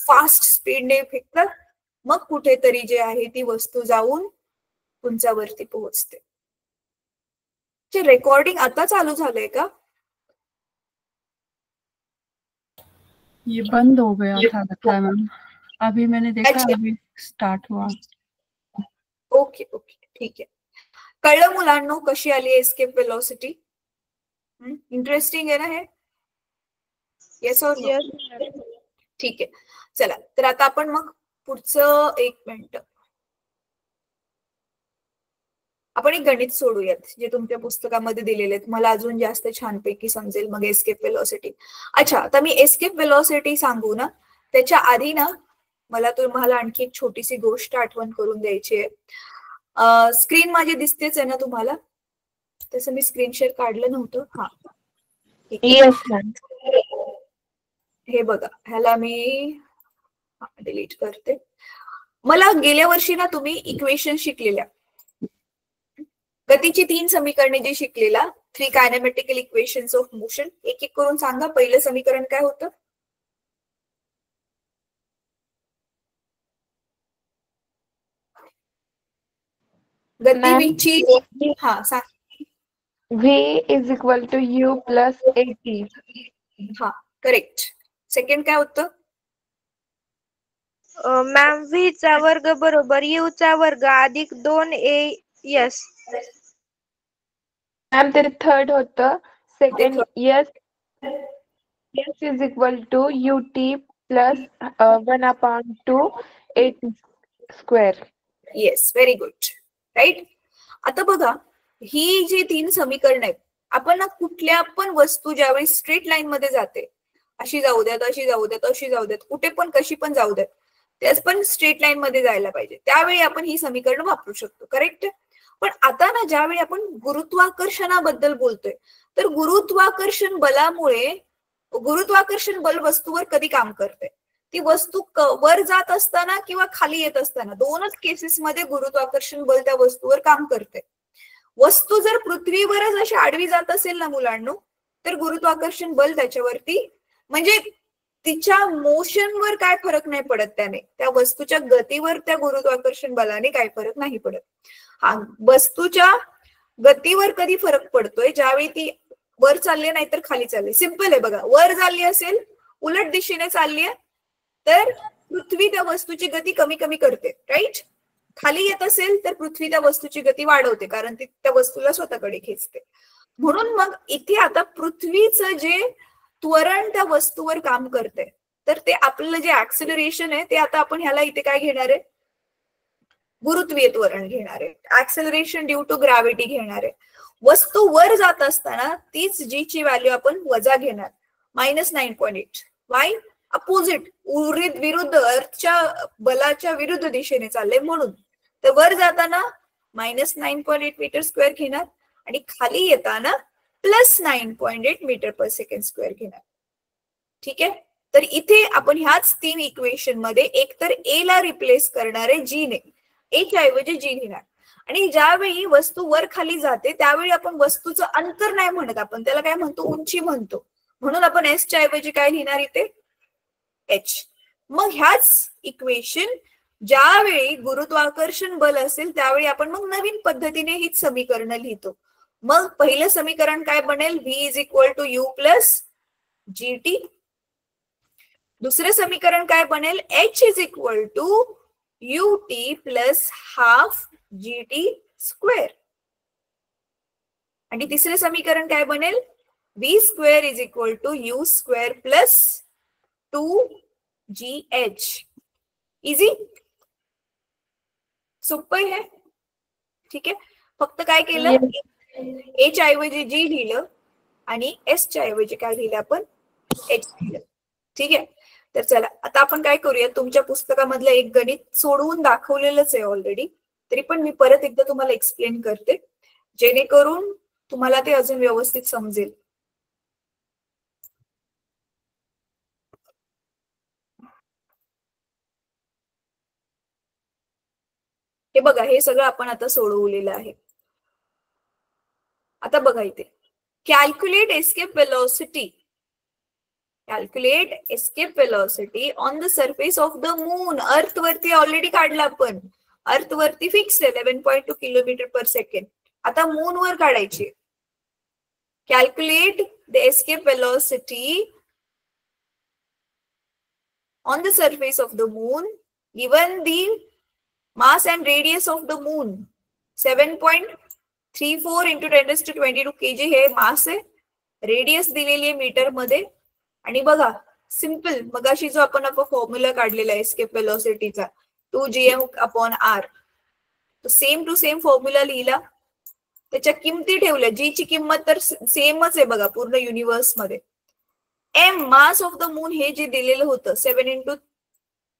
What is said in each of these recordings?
Fast स्पीडने फेकतात, मग कुठेतरी जे आहे ती वस्तू जाऊन उंचावरती पोहोचते. रेकॉर्डिंग आता चालू झालंय का? ये बंद हो गया था लगता है मैम, अभी मैंने देखा अभी स्टार्ट हुआ. ओके ओके ठीक आहे. कळलं मुलांनो कशी आली एस्केप वेलोसिटी? इंटरेस्टिंग आहे ना हे? येस और नो? ठीक आहे. चला तर आता आपण मग पुढचं 1 मिनिट आपण एक गणित सोडूयात जे तुमच्या पुस्तकामध्ये दिलेले आहेत. मला अजून जास्त छानपैकी समजेल मग एस्केप वेलोसिटी. अच्छा, आता मी एस्केप वेलोसिटी सांगू ना त्याच्या आधी ना मला तुम्हाला आणखी एक छोटीशी गोष्ट आठवण करून द्यायची आहे. स्क्रीन माझी दिसतेच आहे ना तुम्हाला? तसं मी स्क्रीन शेअर काढलं नव्हतं. हा येस मॅम. हे बघा, ह्याला मी डिलीट करते. मला गेल्या वर्षी ना तुम्ही इक्वेशन शिकलेल्या गतीची 3 समीकरणे जी शिकलेला 3 कायनेमॅटिकल इक्वेशन्स ऑफ मोशन, एक एक करून सांगा. पहिलं समीकरण काय होतं? गतिविधीची हा सांग. V is equal to U plus AT. हा करेक्ट. सेकंड काय होतं? मॅम V चा वर्ग बरोबर U चा वर्ग अधिक 2AS. मॅम ते थर्ड होतं. Second S is equal to UT plus 1/2 AT square. Yes, very good. Right. आता बघा ही जी 3 समीकरण आहेत, आपण ना कुठल्या पण वस्तू ज्यावेळी स्ट्रेट लाईन मध्ये जाते, अशी जाऊ द्यात, अशी जाऊ द्यात, अशी जाऊ द्यात, कुठे पण कशी पण जाऊ द्यात, त्याच पण स्ट्रेट लाईन मध्ये जायला पाहिजे, त्यावेळी आपण ही समीकरण वापरू शकतो. करेक्ट. पण आता ना ज्यावेळी आपण गुरुत्वाकर्षणाबद्दल बोलतोय तर गुरुत्वाकर्षण बल वस्तूवर कधी काम करते? ती वस्तू वर जात असताना किंवा खाली येत असताना, दोनच केसेसमध्ये गुरुत्वाकर्षण बल त्या वस्तूवर काम करते. वस्तू जर पृथ्वीवरच अशी आडवी जात असेल ना मुलांनो, तर गुरुत्वाकर्षण बल त्याच्यावरती म्हणजे तिच्या मोशनवर काय फरक नाही पडत, त्याने त्या वस्तूच्या गतीवर त्या गुरुत्वाकर्षण बलाने काय फरक नाही पडत. हा वस्तूच्या गतीवर कधी फरक पडतोय? ज्यावेळी ती वर चालली नाही तर खाली चालली. सिंपल आहे बघा, वर चालली असेल, उलट दिशेने चालली आहे, तर पृथ्वी त्या वस्तूची गती कमी कमी करते. राईट. खाली येत असेल तर पृथ्वी त्या वस्तूची गती वाढवते, कारण ती त्या वस्तूला स्वतःकडे खेचते. म्हणून मग इथे आता पृथ्वीचं जे त्वरण त्या वस्तूवर काम करते, तर ते आपलं जे ऍक्सेलरेशन आहे ते आता आपण ह्याला इथे काय घेणार आहे? गुरुत्वीय त्वरण घेणार आहे. ऍक्सेलरेशन ड्यू टू ग्रॅव्हिटी घेणार आहे. वस्तू वर जात असताना तीच जी ची व्हॅल्यू आपण वजा घेणार, -9.8. वाय? अपोजिट, विरुद्ध, अर्थच्या बलाच्या विरुद्ध दिशेने चालले म्हणून. तर वर जाताना -9.8 मीटर स्क्वेअर घेणार आणि खाली येताना +9.8 मीटर पर सेकंड स्क्वेअर घेणार. ठीक आहे. तर इथे आपण ह्याच 3 इक्वेशन मध्ये एकतर ए ला रिप्लेस करणार आहे जी ने, ए च्या ऐवजी जी घेणार. आणि ज्यावेळी वस्तू वर खाली जाते त्यावेळी आपण वस्तूचं अंतर नाही म्हणत, आपण त्याला काय म्हणतो? उंची म्हणतो. म्हणून आपण एस च्या ऐवजी काय लिहिणार इथे? एच. मग ह्याच इक्वेशन ज्यावेळी गुरुत्वाकर्षण बल असेल त्यावेळी आपण मग नवीन पद्धतीने हीच समीकरणं लिहितो. मग पहिलं समीकरण काय बनेल? V is equal to U plus GT. दुसरं समीकरण काय बनेल? H is equal to UT plus half GT square. आणि तिसरे समीकरण काय बनेल? V square is equal to U square plus 2GH. Easy, सोपं आहे. ठीक आहे. फक्त काय केलं? ए च्या ऐवजी जी लिहिलं आणि एस च्या ऐवजी काय लिहिलं आपण? एच लिहिलं. ठीक आहे. तर चला आता आपण काय करूया, तुमच्या पुस्तकामधलं एक गणित सोडवून दाखवलेलंच आहे ऑलरेडी, तरी पण मी परत एकदा तुम्हाला एक्सप्लेन करते जेणेकरून तुम्हाला ते अजून व्यवस्थित समजेल. हे बघा, हे सगळं आपण आता सोडवलेलं आहे. आता बघा इथे, calculate escape velocity calculate escape velocity on the surface of the moon. अर्थ वरती ऑलरेडी काढला आपण, अर्थ वरती फिक्स आहे 11.2 किलोमीटर पर सेकंड. आता मून वर काढायची. Calculate the escape velocity on the surface of the moon given the mass and radius of the moon. 7.34 into 10⁻22 kg हे मास आहे, रेडियस दिलेली आहे मीटर मध्ये. आणि बघा सिंपल, मगाशी जो आपण फॉर्म्युला काढलेला आहे एस्केप वेलॉसिटीचा 2gm/r, तो सेम टू सेम फॉर्म्युला लिहिला, त्याच्या किमती ठेवल्या. जी ची किंमत तर सेमच आहे बघा पूर्ण युनिव्हर्स मध्ये. M mass of the moon हे जे दिलेलं होतं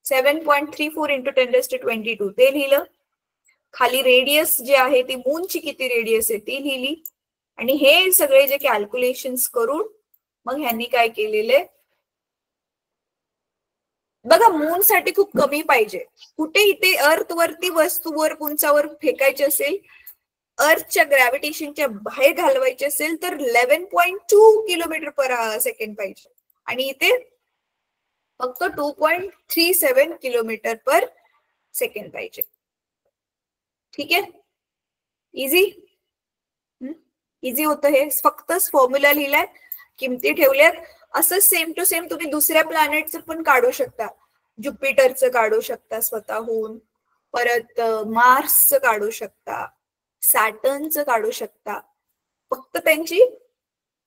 7.34 into 10⁻22 ते लिहिलं. खाली रेडियस जे आहे ती मूनची किती रेडियस आहे ती लिहिली. आणि हे सगळे जे कॅल्क्युलेशन्स करून मग ह्यांनी काय केलेले बघा, मून साठी खूप कमी पाहिजे. कुठे इथे अर्थ वरती वस्तूवर उंचावर फेकायचे असेल, अर्थच्या ग्रॅव्हिटेशनच्या बाहेर घालवायचे असेल तर 11.2 किलोमीटर पर सेकंड पाहिजे. आणि इथे फक्त 2.37 किलोमीटर पर सेकंड पाहिजे. ठीक आहे, इझी इझी होतं हे. फक्त फॉर्म्युला लिहिलाय, किमती ठेवल्यात. असं सेम टू सेम तुम्ही दुसऱ्या प्लॅनेटचं पण काढू शकता. ज्युपिटरचं काढू शकता स्वतःहून, परत मार्सचं काढू शकता, सॅटर्नचं काढू शकता. फक्त त्यांची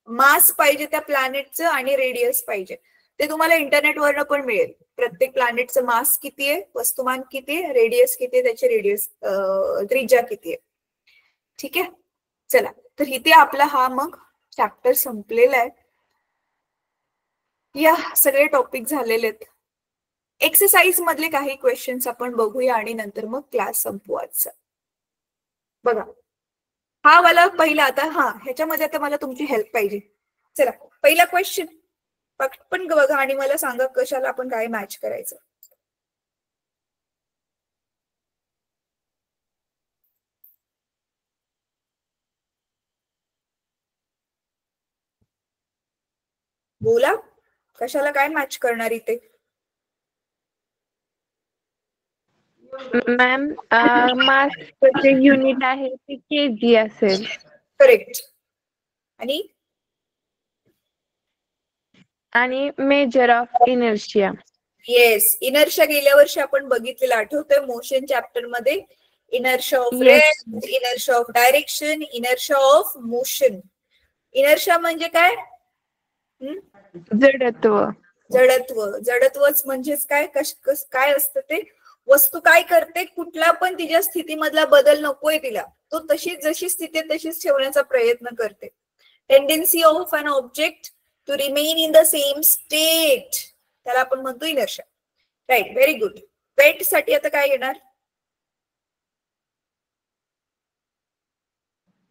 मास पाहिजे त्या प्लॅनेटचं आणि रेडियस पाहिजे. ते तुम्हाला इंटरनेटवरनं पण मिळेल. प्रत्येक प्लॅनेटचं मास किती आहे, वस्तुमान किती आहे, रेडियस किती आहे, त्याची रेडियस त्रिज्या किती आहे. ठीक आहे, चला तर इथे आपला हा मग चॅप्टर संपलेला आहे. या सगळे टॉपिक झालेले आहेत. एक्सरसाइज मधले काही क्वेश्चन्स आपण बघूया आणि नंतर मग क्लास संपवू आजचा. बघा हा वाला पहिला. आता ह्याच्यामध्ये आता मला तुमची हेल्प पाहिजे. चला पहिला क्वेश्चन पटकन बघा आणि मला सांगा कशाला आपण काय मॅच करायचं. बोला, कशाला काय मॅच करणार इथे. मॅम मासचे युनिट आहे ते केजी असेल. करेक्ट. आणि measure of inertia. Yes, inertia गेल्या वर्षी आपण बघितलेलं आठवतंय मोशन चॅप्टर मध्ये. Inertia of rest, inertia of direction, inertia of motion. Inertia म्हणजे काय? जडत्व. जडत्वच म्हणजेच काय, काय असतं ते, वस्तू काय करते, कुठला पण तिच्या स्थितीमधला बदल नकोय तिला, तो तशीच जशी स्थिती तशीच ठेवण्याचा प्रयत्न करते. Tendency of an object to remain in the same state, त्याला आपण म्हणतो inertia. Right, very good. Weight साठी आता काय येणार?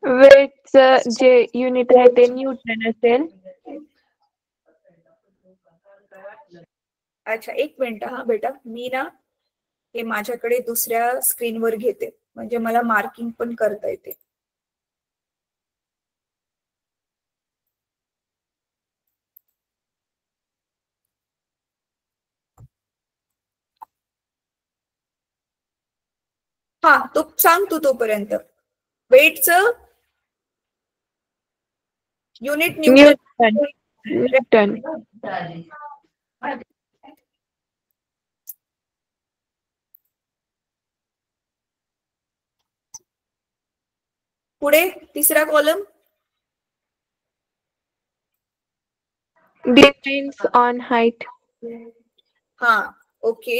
वेटचं जे युनिट आहे ते न्यूटन असेल. अच्छा एक मिनिट हा बेटा, मी ना हे माझ्याकडे दुसऱ्या स्क्रीनवर घेते म्हणजे मला मार्किंग पण करता येते. हा तो सांग तू तोपर्यंत. वेटचं युनिट न्यूटन. पुढे तिसरा कॉलम. Depends on height. हा ओके,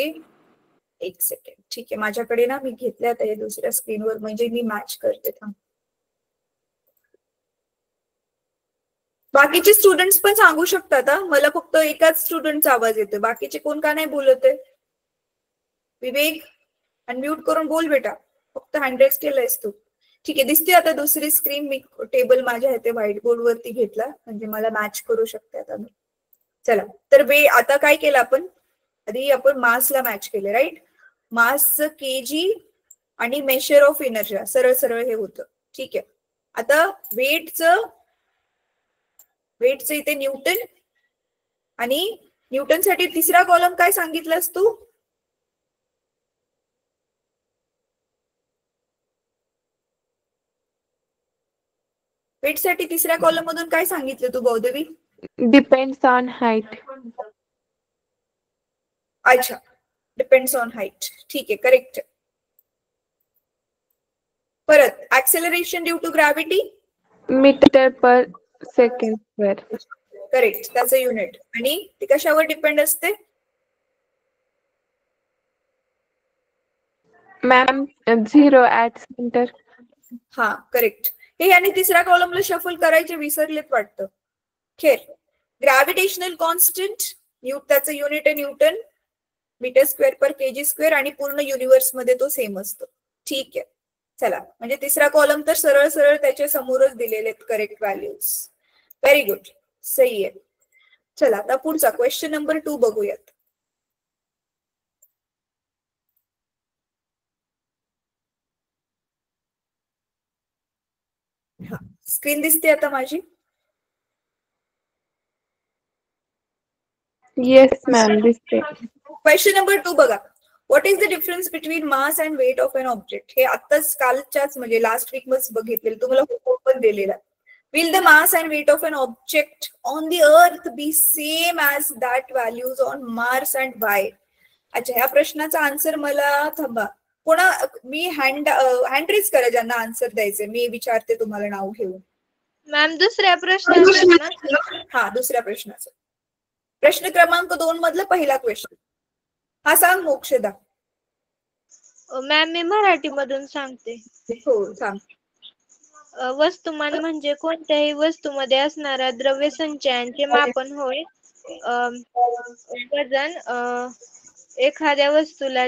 एक सेकंड. ठीक आहे, माझ्याकडे ना मी घेतल्या आता हे दुसऱ्या स्क्रीनवर म्हणजे मी मॅच करते. थांब. बाकीचे स्टुडंट्स पण सांगू शकतात. मला फक्त एकाच स्टुडंटचा आवाज येतोय, बाकीचे कोण का नाही बोलत आहे? विवेक अनम्यूट करून बोल बेटा, फक्त हँड रेज केलंयस तू. ठीक आहे, दिसते आता दुसरी स्क्रीन. मी टेबल माझ्या इथे व्हाईट बोर्ड वरती घेतला म्हणजे मला मॅच करू शकते आता मी. चला तर आता काय केलं आपण, आधी आपण मासला मॅच केले. राईट, मासचं केजी आणि मेजर ऑफ इनर्शिया सरळ सरळ हे होतं. ठीक आहे, आता वेटचं इथे न्यूटन आणि न्यूटनसाठी तिसरा कॉलम काय सांगितलंस तू? वेटसाठी तिसऱ्या कॉलम मधून काय सांगितलं तू बौद्धवी? Depends on height. अच्छा, डिपेंड्स ऑन हाईट. ठीक आहे, करेक्ट. परत acceleration due to gravity metre per second square. Correct, त्याचं युनिट. आणि ती कशावर डिपेंड असते? Ma'am 0 at centre. हा, करेक्ट. हे आणि तिसऱ्या कॉलमला शफल करायचे विसरलेत वाटतं. खेर. ग्रॅव्हिटेशनल कॉन्स्टंट, त्याचं युनिट आहे newton, metre square per KG square, आणि पूर्ण युनिव्हर्स मध्ये तो सेम असतो. ठीक आहे, चला. म्हणजे तिसरा कॉलम तर सरळ सरळ त्याच्या समोरच दिलेले आहेत करेक्ट व्हॅल्यूज. व्हेरी गुड, सही आहे. चला आता पुढचा क्वेश्चन नंबर 2 बघूयात. हा, स्क्रीन दिसते आता माझी? येस मॅम, दिसते. क्वेश्चन नंबर 2 बघा. What is the difference between mass and weight of an object? हे आताच कालच्याच म्हणजे लास्ट वीक मध्ये बघितलेलं, तुम्हाला होमवर्क पण दिलेला. Will the mass and weight of an object on the earth be same as that values on Mars and why? अच्छा, ह्या प्रश्नाचा आन्सर मला थांबा. कोणा मी हँड रेज करा ज्यांना आन्सर द्यायचे. मी विचारते तुम्हाला नाव घेऊन. मॅम दुसऱ्या प्रश्नाचं ना? हा, दुसऱ्या प्रश्नाचं. प्रश्न क्रमांक 2 मधला पहिला क्वेश्चन. हा सांग मोक्षदा. मॅम मी मराठी मधून सांगते. हो सांग. वस्तुमान म्हणजे कोणत्याही वस्तूमध्ये असणाऱ्या द्रव्य संचयांचे मापन होय. वजन एखाद्या वस्तूला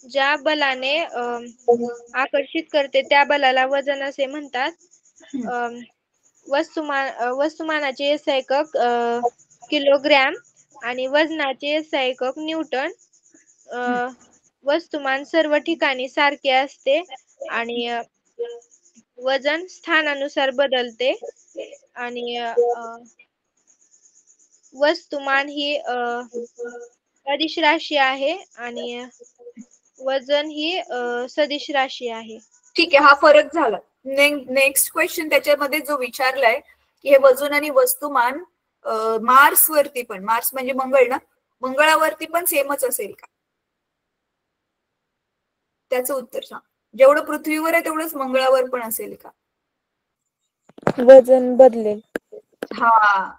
ज्या बलाने आकर्षित करते त्या बलाला वजन असे म्हणतात. वस्तुमानाचे SI एकक किलोग्रॅम आणि वजनाचे SI एकक न्यूटन. वस्तुमान सर्व ठिकाणी सारखे असते आणि वजन स्थानानुसार बदलते. आणि वस्तुमान ही अदिश राशी आहे आणि वजन ही सदिश राशी आहे. ठीक आहे, हा फरक झाला. नेक्स्ट क्वेश्चन त्याच्यामध्ये जो विचारलाय की हे वजन आणि वस्तुमान मार्स वरती पण, मार्स म्हणजे मंगळ ना, मंगळावरती पण सेमच असेल का? त्याचं उत्तर सांग. जेवढं पृथ्वीवर आहे तेवढंच मंगळावर पण असेल का? वजन बदलेल. हा,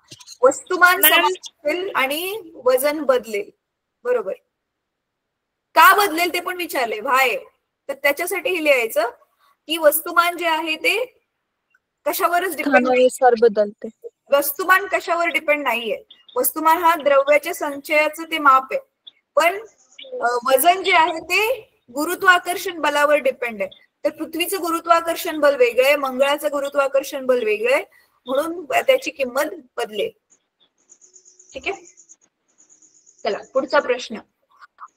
वस्तुमान समान असेल आणि वजन बदलेल. बरोबर. का बदलेल ते पण विचारले भाय. तर त्याच्यासाठी हे लिहायचं की वस्तुमान जे आहे ते कशावरच डिपेंड बदलते. वस्तुमान कशावर डिपेंड नाहीये. वस्तुमान हा द्रव्याच्या संचयाचं ते माप आहे. पण वजन जे आहे ते गुरुत्वाकर्षण बलावर डिपेंड आहे. तर पृथ्वीचं गुरुत्वाकर्षण बल वेगळं आहे, मंगळाचं गुरुत्वाकर्षण बल वेगळं आहे, म्हणून त्याची किंमत बदलेल. ठीक आहे, चला पुढचा प्रश्न.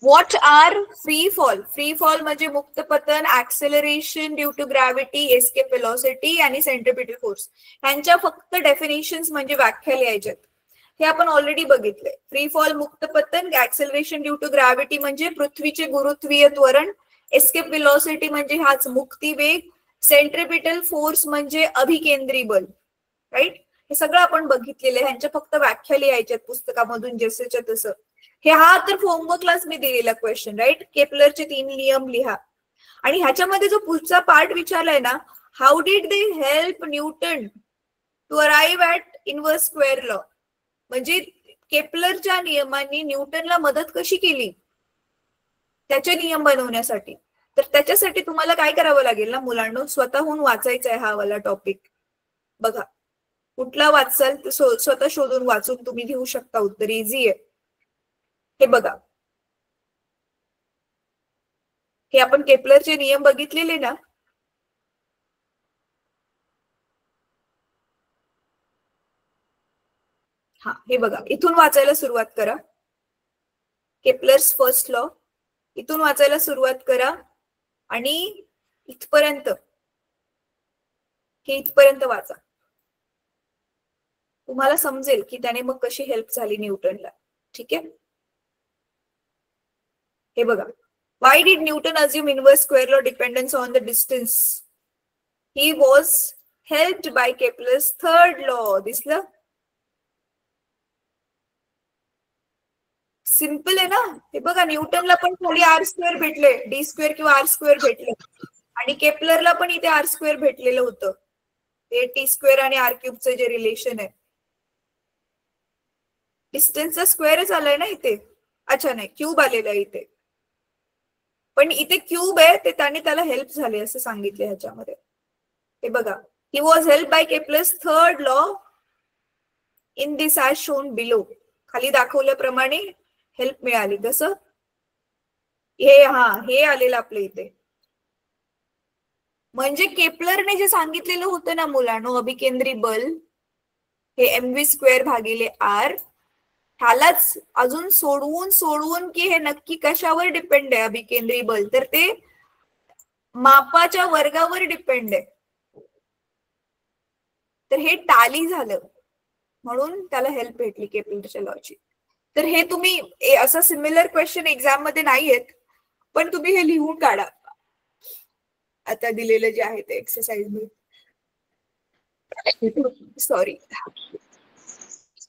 What are free fall? Free fall म्हणजे मुक्त पतन, acceleration due to gravity, escape velocity आणि सेंट्रिपिटल फोर्स. यांच्या फक्त डेफिनेशन्स म्हणजे व्याख्या लिहायच्यात. हे आपण ऑलरेडी बघितलंय. फ्री फॉल मुक्त पतन, ऍक्सेलरेशन ड्यू टू ग्रॅव्हिटी म्हणजे पृथ्वीचे गुरुत्वीय त्वरण, एस्केप वेलॉसिटी म्हणजे हाच मुक्ती वेग, सेंट्रिपिटल फोर्स म्हणजे अभिकेंद्री बल. राईट, हे सगळं आपण बघितलेलं आहे. ह्यांच्या फक्त व्याख्या लिहायच्यात पुस्तकामधून जसंच्या तसं. हे हा तर होमवर्क क्लास मी दिलेला क्वेश्चन. राईट, केपलरचे 3 नियम लिहा. आणि ह्याच्यामध्ये जो पुढचा पार्ट विचारलाय ना, how did they help Newton to arrive at inverse square law? म्हणजे केपलरच्या नियमांनी न्यूटनला मदत कशी केली त्याचे नियम बनवण्यासाठी. तर त्याच्यासाठी तुम्हाला काय करावं लागेल ना मुलांनो, स्वतःहून वाचायचा आहे हा वाला टॉपिक. बघा, कुठला वाचाल स्वतः शोधून वाचून तुम्ही घेऊ शकता उत्तर. इझी आहे. हे बघा, हे आपण केपलरचे नियम बघितलेले ना. हा, हे बघा, इथून वाचायला सुरुवात करा. केपलर्स फर्स्ट लॉ इथून वाचायला सुरुवात करा आणि इथपर्यंत, हे इथपर्यंत वाचा. तुम्हाला समजेल की त्याने मग कशी हेल्प झाली न्यूटनला. ठीक आहे. हे बघा, why did Newton assume inverse square law dependence on the distance? He was helped bye Kepler's third law. दिसलं? सिंपल आहे ना. हे बघा, न्यूटनला पण खाली आर स्क्वेअर भेटले, डी स्क्वेअर किंवा आर स्क्वेअर भेटले, आणि केपलरला पण इथे आर स्क्वेअर भेटलेलं होतं. ते टी स्क्वेअर आणि आर क्यूबचं जे रिलेशन आहे, डिस्टन्सचा स्क्वेअरच आलाय ना इथे. अच्छा, नाही, क्यूब आलेला आहे इथे, पण इथे क्यूब आहे ते त्याला हेल्प झाले असं सांगितले ह्याच्यामध्ये. हे बघा, he was help by Kepler's third law in this as shown below. खाली दाखवल्याप्रमाणे हेल्प मिळाली. कसं? हे आलेलं आपल्या इथे. म्हणजे केपलरने जे सांगितलेलं होतं ना मुलांनो, अभिकेंद्री बल हे mv स्क्वेअर भागिले आर, ह्यालाच अजून सोडवून की हे नक्की कशावर डिपेंड आहे अभिकेंद्री बल, तर ते मापाच्या वर्गावर डिपेंड आहे. तर हे टाली झालं, म्हणून त्याला हेल्प भेटली केपलरच्या लॉची. तर हे तुम्ही असं सिमिलर क्वेश्चन एक्झाम मध्ये नाही येत, पण तुम्ही हे लिहून काढा आता दिलेलं जे आहे ते एक्सरसाइज मध्ये. सॉरी,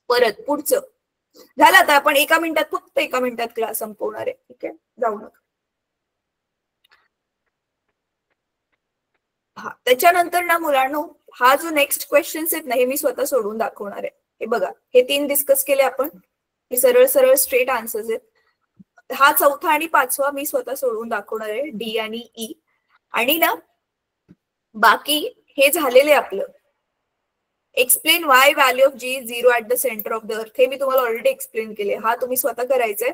परत पुढचं झालं. आता आपण फक्त एका मिनिटात क्लास संपवणार आहे. ठीक आहे, जाऊ नका. हा, त्याच्यानंतर ना मुलांनो, हा जो नेक्स्ट क्वेश्चन्स आहेत ना, हे मी स्वतः सोडून दाखवणार आहे. हे बघा, हे 3 डिस्कस केले आपण, हे सरळ सरळ स्ट्रेट आन्सर्स आहेत. हा चौथा आणि पाचवा मी स्वतः सोडवून दाखवणार आहे, डी आणि ई. आणि ना बाकी हे झालेले आपलं explain why value of G is 0 at the centre of the earth, हे मी तुम्हाला ऑलरेडी एक्सप्लेन केले. हा तुम्ही स्वतः करायचंय.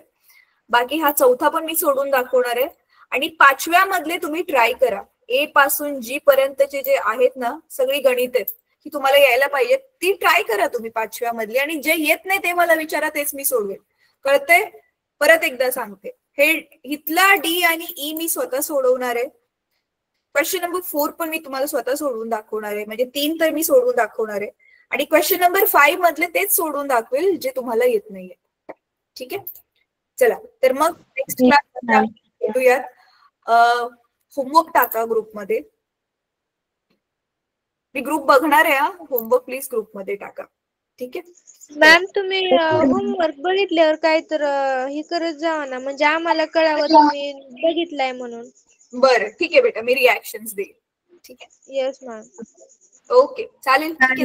बाकी हा चौथा पण मी सोडून दाखवणार आहे. आणि 5व्या मधले तुम्ही ट्राय करा. ए पासून जी पर्यंतचे जे आहेत ना सगळी गणित आहेत की तुम्हाला यायला पाहिजे, ती ट्राय करा तुम्ही 5व्या मधली. आणि जे येत नाही ते मला विचारा, तेच मी सोडवेन. कळतंय? परत एकदा सांगते, हे इथला डी आणि ई मी स्वतः सोडवणार आहे. क्वेश्चन नंबर 4 पण मी तुम्हाला स्वतः सोडवून दाखवणार आहे. म्हणजे 3 तर मी सोडवून दाखवणार आहे, आणि क्वेश्चन नंबर 5 मधले तेच सोडवून दाखवेल जे तुम्हाला येत नाहीये. ठीक आहे, चला. तर मग नेक्स्ट क्लास भेटूयात. होमवर्क टाका ग्रुपमध्ये. मी ग्रुप बघणार आहे. होमवर्क प्लीज ग्रुपमध्ये टाका. ठीक आहे मॅम, तुम्ही होमवर्क बघितल्यावर काय तर हे करत जावा ना, म्हणजे आम्हाला कळावं तुम्ही बघितलाय म्हणून. बरं, ठीक आहे बेटा, मी रिॲक्शन्स देईन. ठीक आहे, येस मॅम. ओके, चालेल. ठीक आहे.